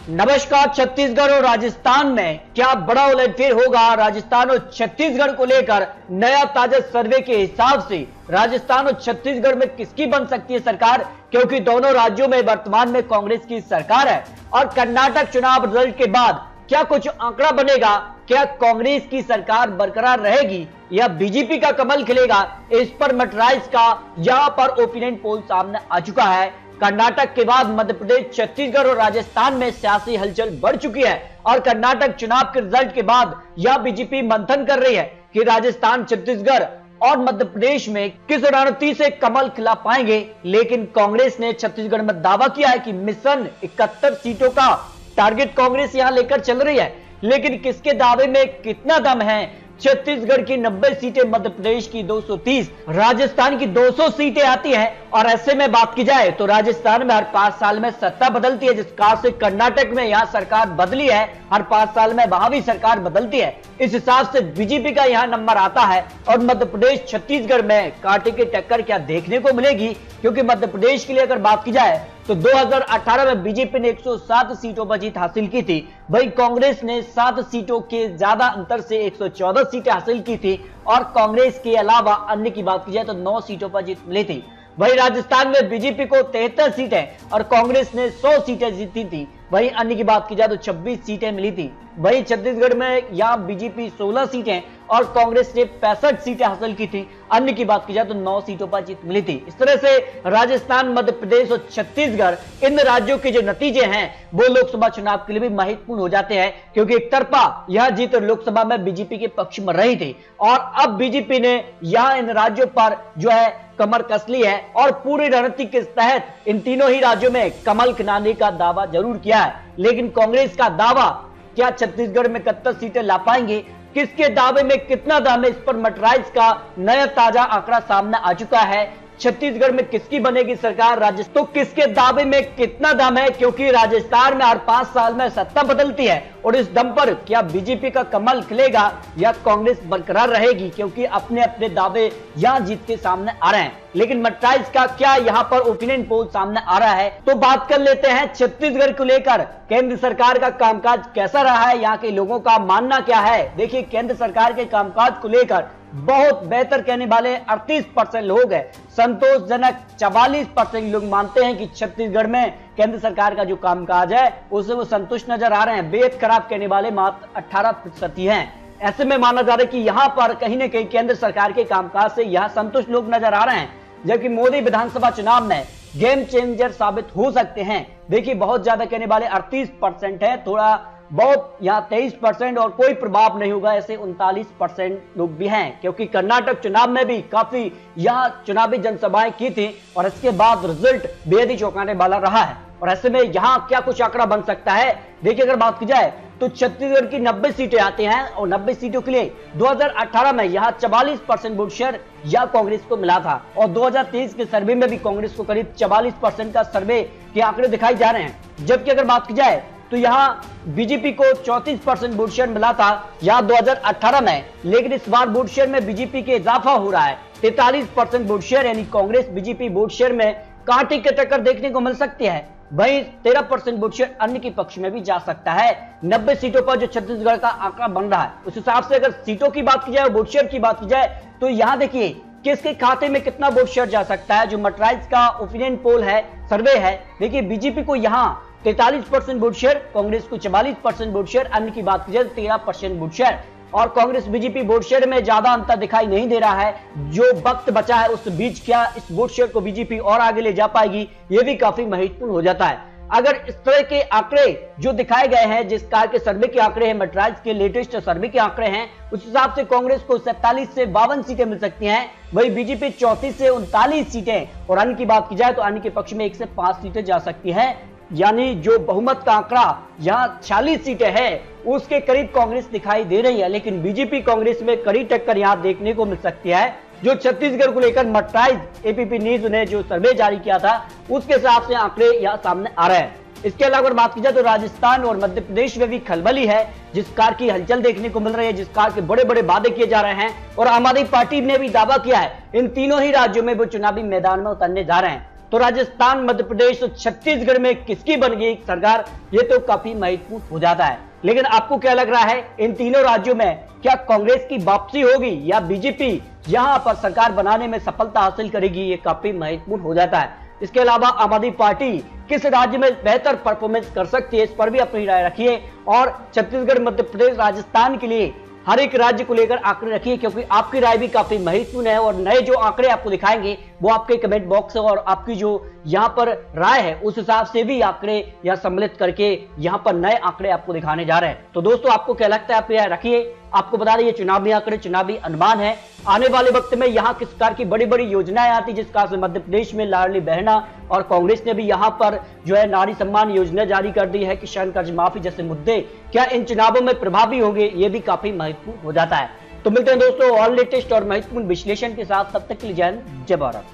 नमस्कार। छत्तीसगढ़ और राजस्थान में क्या बड़ा उलटफेर होगा? राजस्थान और छत्तीसगढ़ को लेकर नया ताजा सर्वे के हिसाब से राजस्थान और छत्तीसगढ़ में किसकी बन सकती है सरकार, क्योंकि दोनों राज्यों में वर्तमान में कांग्रेस की सरकार है। और कर्नाटक चुनाव रिजल्ट के बाद क्या कुछ आंकड़ा बनेगा? क्या कांग्रेस की सरकार बरकरार रहेगी या बीजेपी का कमल खिलेगा? इस पर मटराइज का यहां पर ओपिनियन पोल सामने आ चुका है। कर्नाटक के बाद मध्य प्रदेश, छत्तीसगढ़ और राजस्थान में सियासी हलचल बढ़ चुकी है और कर्नाटक चुनाव के रिजल्ट के बाद यह बीजेपी मंथन कर रही है कि राजस्थान, छत्तीसगढ़ और मध्य प्रदेश में किस रणनीति से कमल खिला पाएंगे। लेकिन कांग्रेस ने छत्तीसगढ़ में दावा किया है कि मिशन 71 सीटों का टारगेट कांग्रेस यहां लेकर चल रही है। लेकिन किसके दावे में कितना दम है? छत्तीसगढ़ की 90 सीटें, मध्य प्रदेश की 230, राजस्थान की 200 सीटें आती हैं। और ऐसे में बात की जाए तो राजस्थान में हर 5 साल में सत्ता बदलती है, जिस कारण से कर्नाटक में यहां सरकार बदली है, हर 5 साल में वहां भी सरकार बदलती है। इस हिसाब से बीजेपी का यहां नंबर आता है। और मध्य प्रदेश, छत्तीसगढ़ में कांटे की टक्कर क्या देखने को मिलेगी? क्योंकि मध्य प्रदेश के लिए अगर बात की जाए तो 2018 में बीजेपी ने 107 सीटों पर जीत हासिल की थी, वहीं कांग्रेस ने 7 सीटों के ज्यादा अंतर से 114 सीटें हासिल की थी। और कांग्रेस के अलावा अन्य की बात की जाए तो 9 सीटों पर जीत मिली थी। वहीं राजस्थान में बीजेपी को 73 सीटें और कांग्रेस ने 100 सीटें जीती थी। वहीं अन्य की बात की जाए तो 26 सीटें मिली थी। वहीं छत्तीसगढ़ में यहां बीजेपी 16 सीटें और कांग्रेस ने 65 सीटें हासिल की थी। अन्य की बात की जाए तो 9 सीटों पर जीत मिली थी। इस तरह से राजस्थान, मध्य प्रदेश और छत्तीसगढ़, इन राज्यों के जो नतीजे हैं वो लोकसभा चुनाव के लिए भी महत्वपूर्ण हो जाते हैं, क्योंकि एक तरफा यह जीत लोकसभा में बीजेपी के पक्ष में रही थी और अब बीजेपी ने यहां इन राज्यों पर जो है कमर कस ली है और पूरी रणनीति के तहत इन तीनों ही राज्यों में कमल खिलाने का दावा जरूर किया है। लेकिन कांग्रेस का दावा क्या छत्तीसगढ़ में 71 सीटें ला पाएंगे? किसके दावे में कितना दम है? इस पर मटराइज का नया ताजा आंकड़ा सामने आ चुका है। छत्तीसगढ़ में किसकी बनेगी सरकार? राजस्थान तो किसके दावे में कितना दम है? क्योंकि राजस्थान में हर 5 साल में सत्ता बदलती है और इस दम पर क्या बीजेपी का कमल खिलेगा या कांग्रेस बरकरार रहेगी? क्योंकि अपने अपने दावे यहां जीत के सामने आ रहे हैं। लेकिन मटराइज का क्या यहां पर ओपिनियन पोल सामने आ रहा है? तो बात कर लेते हैं छत्तीसगढ़ को लेकर केंद्र सरकार का कामकाज कैसा रहा है, यहाँ के लोगों का मानना क्या है। देखिए, केंद्र सरकार के कामकाज को लेकर बहुत बेहतर कहने वाले 38% लोग हैं। संतोषजनक 44% लोग मानते हैं कि छत्तीसगढ़ में केंद्र सरकार का जो कामकाज है उससे वो संतुष्ट नजर आ रहे हैं। बेहद खराब कहने वाले मात्र 18% ही हैं। ऐसे में माना जा रहा है कि यहाँ पर कहीं न कहीं केंद्र सरकार के कामकाज से यहाँ संतुष्ट लोग नजर आ रहे हैं, जबकि मोदी विधानसभा चुनाव में गेम चेंजर साबित हो सकते हैं। देखिए, बहुत ज्यादा कहने वाले 38% है, थोड़ा बहुत यहाँ 23% और कोई प्रभाव नहीं होगा, ऐसे 39% लोग भी हैं। क्योंकि कर्नाटक चुनाव में भी काफी यहाँ चुनावी जनसभाएं की थी और इसके बाद रिजल्ट बेहद ही चौंकाने वाला रहा है। और ऐसे में यहाँ क्या कुछ आंकड़ा बन सकता है? देखिए, अगर बात की जाए तो छत्तीसगढ़ की 90 सीटें आती हैं और 90 सीटों के लिए 2018 में यहाँ 44% वोट शेयर या कांग्रेस को मिला था और 2023 के सर्वे में भी कांग्रेस को करीब 44% का सर्वे के आंकड़े दिखाई जा रहे हैं। जबकि अगर बात की जाए तो यहाँ बीजेपी को 34% वोट शेयर मिला था यहाँ 2018 में, लेकिन इस बार वोट शेयर में बीजेपी के इजाफा हो रहा है। 43% वोट शेयर, यानी कांग्रेस बीजेपी वोट शेयर में कांटे की टक्कर देखने को मिल सकती है। वहीं 13% वोट शेयर अन्य के पक्ष में भी जा सकता है। 90 सीटों पर जो छत्तीसगढ़ का आंकड़ा बन रहा है, उस हिसाब से अगर सीटों की बात की जाए, वोट शेयर की बात की जाए, तो यहाँ देखिए किसके खाते में कितना वोट शेयर जा सकता है। जो मटराइज का ओपिनियन पोल है, सर्वे है, देखिए बीजेपी को यहाँ 43% वोट शेयर, कांग्रेस को 44% वोट शेयर, अन्य की बात की जाए 13% वोट शेयर। और कांग्रेस बीजेपी वोट शेयर में ज्यादा अंतर दिखाई नहीं दे रहा है। जो वक्त बचा है उस बीच क्या इस वोट शेयर को बीजेपी और आगे ले जा पाएगी, ये भी काफी महत्वपूर्ण हो जाता है। अगर इस तरह के आंकड़े जो दिखाए गए हैं, जिस कार के सर्वे के आंकड़े हैं, मटराइज के लेटेस्ट सर्वे के आंकड़े हैं, उस हिसाब से कांग्रेस को 47 से 52 सीटें मिल सकती हैं। वही बीजेपी 34 से 39 सीटें और अन्य की बात की जाए तो अन्य के पक्ष में 1 से 5 सीटें जा सकती हैं। यानी जो बहुमत का आंकड़ा यहाँ 46 सीटें हैं उसके करीब कांग्रेस दिखाई दे रही है। लेकिन बीजेपी कांग्रेस में कड़ी टक्कर यहाँ देखने को मिल सकती है। जो छत्तीसगढ़ को लेकर मटराइज एपीपी न्यूज ने जो सर्वे जारी किया था उसके हिसाब से आंकड़े यहाँ सामने आ रहे हैं। इसके अलावा अगर बात की जाए तो राजस्थान और मध्य प्रदेश में भी खलबली है, जिस कार की हलचल देखने को मिल रही है, जिस कार के बड़े बड़े वादे किए जा रहे हैं और आम आदमी पार्टी ने भी दावा किया है इन तीनों ही राज्यों में वो चुनावी मैदान में उतरने जा रहे हैं। तो राजस्थान, मध्य प्रदेश और छत्तीसगढ़ में किसकी बनेगी सरकार, ये तो काफी महत्वपूर्ण हो जाता है। लेकिन आपको क्या लग रहा है, इन तीनों राज्यों में क्या कांग्रेस की वापसी होगी या बीजेपी यहां पर सरकार बनाने में सफलता हासिल करेगी, ये काफी महत्वपूर्ण हो जाता है। इसके अलावा आम आदमी पार्टी किस राज्य में बेहतर परफॉर्मेंस कर सकती है, इस पर भी अपनी राय रखिए। और छत्तीसगढ़, मध्य प्रदेश, राजस्थान के लिए हर एक राज्य को लेकर आंकड़े रखिए, क्योंकि आपकी राय भी काफी महत्वपूर्ण है। और नए जो आंकड़े आपको दिखाएंगे वो आपके कमेंट बॉक्स और आपकी जो यहां पर राय है उस हिसाब से भी आंकड़े या सम्मिलित करके यहां पर नए आंकड़े आपको दिखाने जा रहे हैं। तो दोस्तों, आपको क्या लगता है, आप राय रखिए। आपको बता दें, ये चुनावी आंकड़े, चुनावी अनुमान है। आने वाले वक्त में यहां किस प्रकार की बड़ी बड़ी योजनाएं आती, जिस प्रकार से मध्य प्रदेश में लाडली बहना और कांग्रेस ने भी यहां पर जो है नारी सम्मान योजना जारी कर दी है, किसान कर्ज माफी जैसे मुद्दे क्या इन चुनावों में प्रभावी होंगे, ये भी काफी महत्वपूर्ण हो जाता है। तो मिलते हैं दोस्तों और लेटेस्ट और महत्वपूर्ण विश्लेषण के साथ, तब तक के लिए जय हिंद, जय भारत।